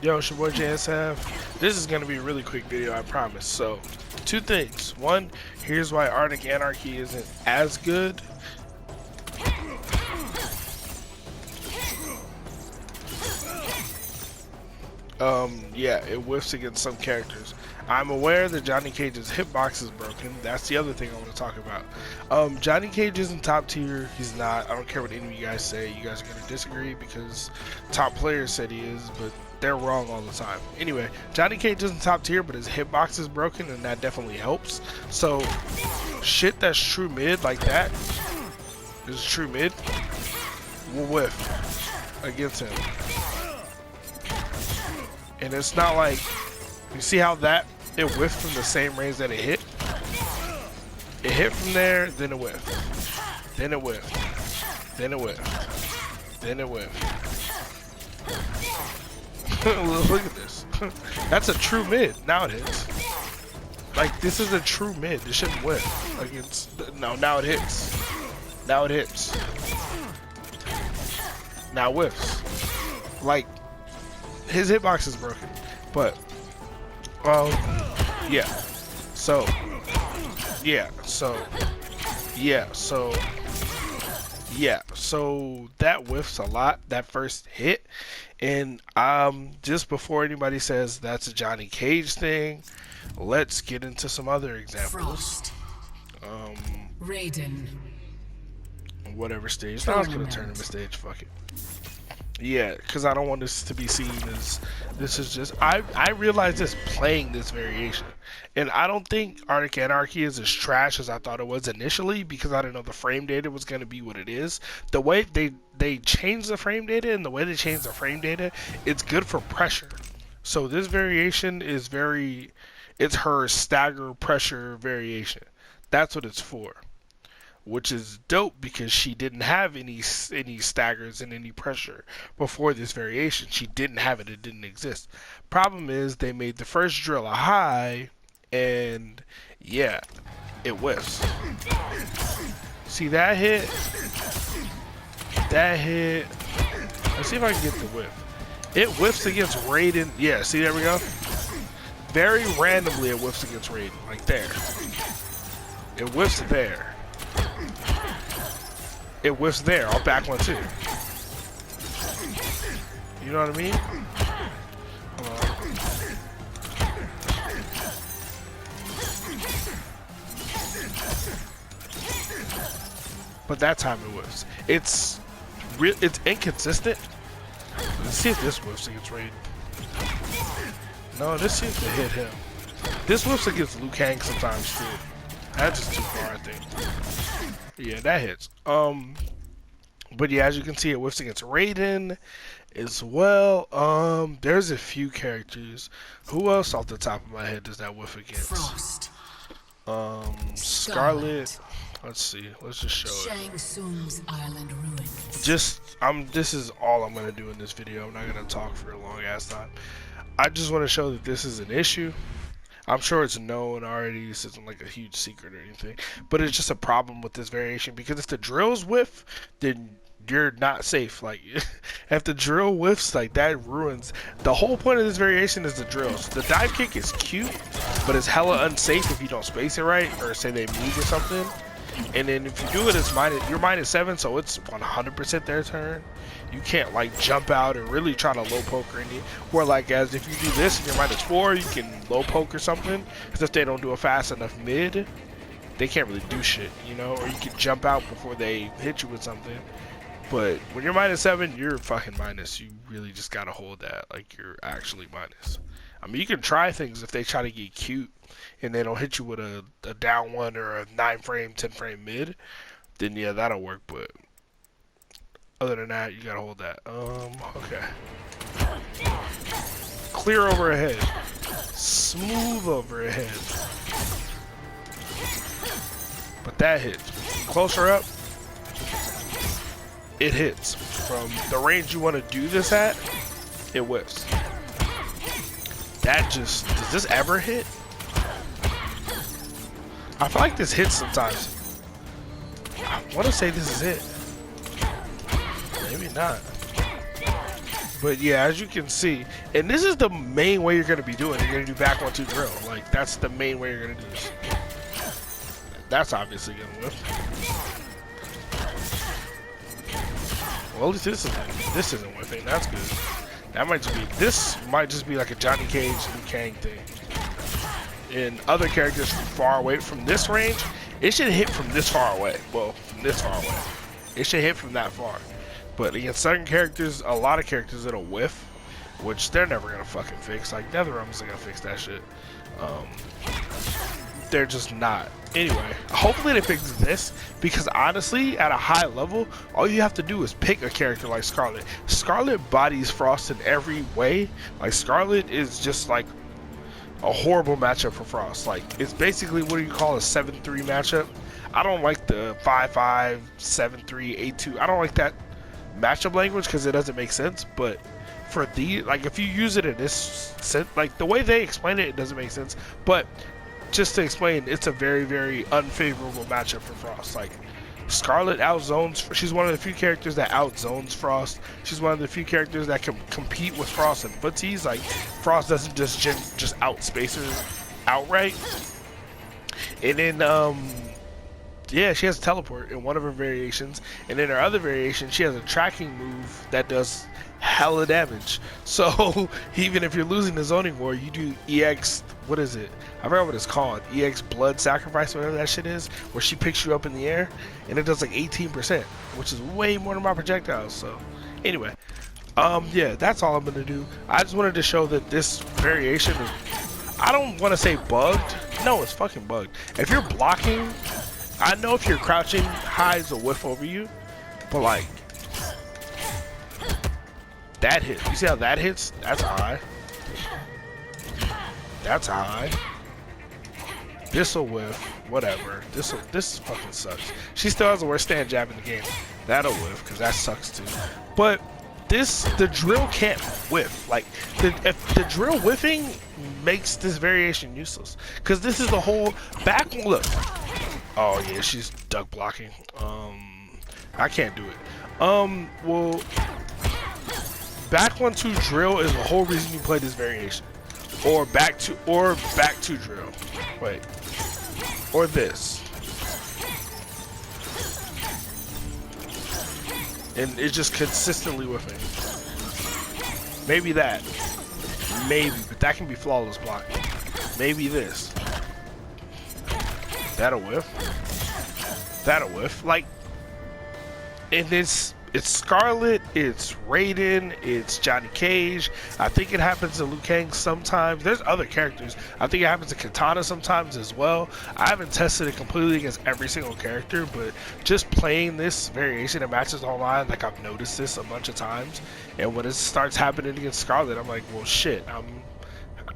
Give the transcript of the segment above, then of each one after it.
Yo, it's your boy JSF. This is gonna be a really quick video, I promise. So, two things. One, here's why Anarchy isn't as good. Yeah, it whiffs against some characters. I'm aware that Johnny Cage's hitbox is broken. That's the other thing I want to talk about. Johnny Cage isn't top tier. He's not. I don't care what any of you guys say. You guys are going to disagree because top players said he is, but they're wrong all the time. Anyway, Johnny Cage isn't top tier, but his hitbox is broken, and that definitely helps. So, shit that's true mid like that, is true mid, will whiff against him. And it's not like, you see how that, it whiffed from the same range that it hit? It hit from there, then it whiffed. Then it whiffed. Then it whiffed. Then it whiffed. Look at this. That's a true mid. Now it hits. Like, this is a true mid. It shouldn't whiff. Like, it's, no, now it hits. Now it hits. Now it whiffs. Like, his hitbox is broken, but yeah, so that whiffs a lot, that first hit. And just before anybody says that's a Johnny Cage thing, let's get into some other examples. Frost. Raiden. Whatever stage. I was gonna turn him a stage, fuck it. Yeah, because I don't want this to be seen as, this is just, I realized this playing this variation. And I don't think Anarchy is as trash as I thought it was initially, because I didn't know the frame data was going to be what it is. The way they changed the frame data, and the way they changed the frame data, it's good for pressure. So this variation is it's her stagger pressure variation. That's what it's for. Which is dope because she didn't have any staggers and any pressure before this variation. She didn't have it. It didn't exist. Problem is they made the first drill a high, and yeah, it whiffs. See that hit? That hit. Let's see if I can get the whiff. It whiffs against Raiden. Yeah, see, there we go. Very randomly it whiffs against Raiden. Like there. It whiffs there. It whiffs there. I'll back one too. You know what I mean? But that time it whiffs. It's inconsistent. Let's see if this whiffs against Raiden. No, this seems to hit him. This whiffs against Liu Kang sometimes too. That's just too far, I think. Yeah, that hits. But yeah, as you can see, it whiffs against Raiden as well. There's a few characters. Who else off the top of my head does that whiff against? Frost. Scarlet. Let's see. Let's just show it. Shang Tsung's Island Ruins. This is all I'm gonna do in this video. I'm not gonna talk for a long ass time. I just want to show that this is an issue. I'm sure it's known already. This isn't like a huge secret or anything, but it's just a problem with this variation, because if the drills whiff, then you're not safe. Like, if the drill whiffs, like, that ruins the whole point of this variation. Is the drills. The dive kick is cute, but it's hella unsafe if you don't space it right, or say they move or something. And then if you do it, you're -7, so it's 100% their turn. You can't like jump out and really try to low poke or anything. Where like, as if you do this and you're -4, you can low poke or something. Because if they don't do a fast enough mid, they can't really do shit, you know. Or you can jump out before they hit you with something. But when you're -7, you're fucking minus. You really just gotta hold that like you're actually minus. I mean, you can try things if they try to get cute and they don't hit you with a down one or a 9-frame, 10-frame mid, then yeah, that'll work. But other than that, you gotta hold that. Okay. Clear overhead. Smooth overhead. But that hits. Closer up, it hits. From the range you want to do this at, it whiffs. Does this ever hit? I feel like this hits sometimes. I want to say this is it. Maybe not. But yeah, as you can see, and this is the main way you're gonna be doing it. You're gonna do back 1-2 drill. Like that's the main way you're gonna do this. That's obviously gonna whiff. Well, at least this isn't whiffing. That's good. That might just be. This might just be like a Johnny Cage, Liu Kang thing. And other characters from far away from this range, it should hit from this far away. Well, from this far away, it should hit from that far. But against certain characters, a lot of characters, it'll whiff, which they're never gonna fucking fix. Like NetherRealm isn't gonna fix that shit. They're just not. Anyway, hopefully they fix this, because honestly, at a high level, all you have to do is pick a character like Scarlet. Scarlet bodies Frost in every way. Like Scarlet is just like a horrible matchup for Frost. Like it's basically what do you call a 7-3 matchup? I don't like the 5-5, 7-3, 8-2. I don't like that matchup language because it doesn't make sense. But for the like, if you use it in this sense, like the way they explain it, it doesn't make sense. But just to explain, it's a very, very unfavorable matchup for Frost. Like Scarlet outzones. She's one of the few characters that outzones Frost. She's one of the few characters that can compete with Frost and footsies. Like Frost doesn't just outspace her outright. And then yeah, she has a teleport in one of her variations, and in her other variation, she has a tracking move that does hella damage. So even if you're losing the zoning war, you do EX. What is it? I forgot what it's called. EX blood sacrifice, whatever that shit is, where she picks you up in the air, and it does like 18%, which is way more than my projectiles. So anyway, yeah, that's all I'm gonna do. I just wanted to show that this variation is, I don't want to say bugged. No, it's fucking bugged. If you're blocking, I know if you're crouching, highs will whiff over you, but like that hit. You see how that hits? That's high. That's high. This'll whiff. Whatever. This fucking sucks. She still has the worst stand jab in the game. That'll whiff because that sucks too. But the drill can't whiff. Like if the drill whiffing makes this variation useless, because this is the whole back. Look. Oh yeah, she's duck blocking. I can't do it. Well, back 1-2 drill is the whole reason you play this variation, or back two drill. Wait, or this, and it's just consistently whiffing. Maybe that, but that can be flawless blocking. Maybe this. That'll whiff. That'll whiff. Like, and it's Scarlet, it's Raiden, it's Johnny Cage. I think it happens to Liu Kang sometimes. There's other characters. I think it happens to Katana sometimes as well. I haven't tested it completely against every single character, but just playing this variation in matches online, like I've noticed this a bunch of times. And when it starts happening against Scarlet, I'm like, well, shit,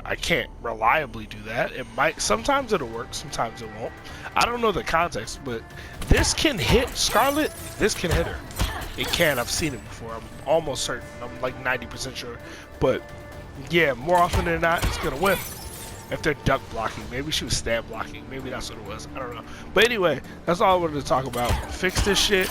I can't reliably do that. It might, sometimes it'll work, sometimes it won't. I don't know the context, but this can hit Scarlet, this can hit her. It can, I've seen it before, I'm almost certain, I'm like 90% sure. But yeah, more often than not, it's gonna whiff. If they're duck blocking, maybe she was stab blocking, maybe that's what it was, I don't know. But anyway, that's all I wanted to talk about. Fix this shit,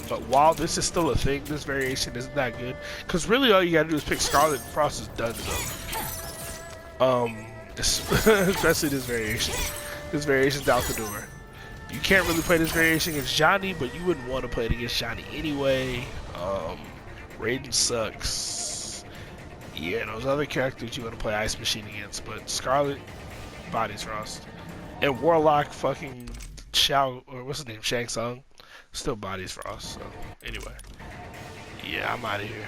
but while this is still a thing, this variation isn't that good. Because really all you gotta do is pick Scarlet and Frost is done though. Especially this variation. This variation's out the door. You can't really play this variation against Johnny, but you wouldn't want to play it against Johnny anyway. Raiden sucks. Yeah, those other characters you want to play Ice Machine against, but Scarlet bodies Frost. And Warlock fucking or what's his name, Shang Tsung, still bodies Frost. So anyway, yeah, I'm out of here.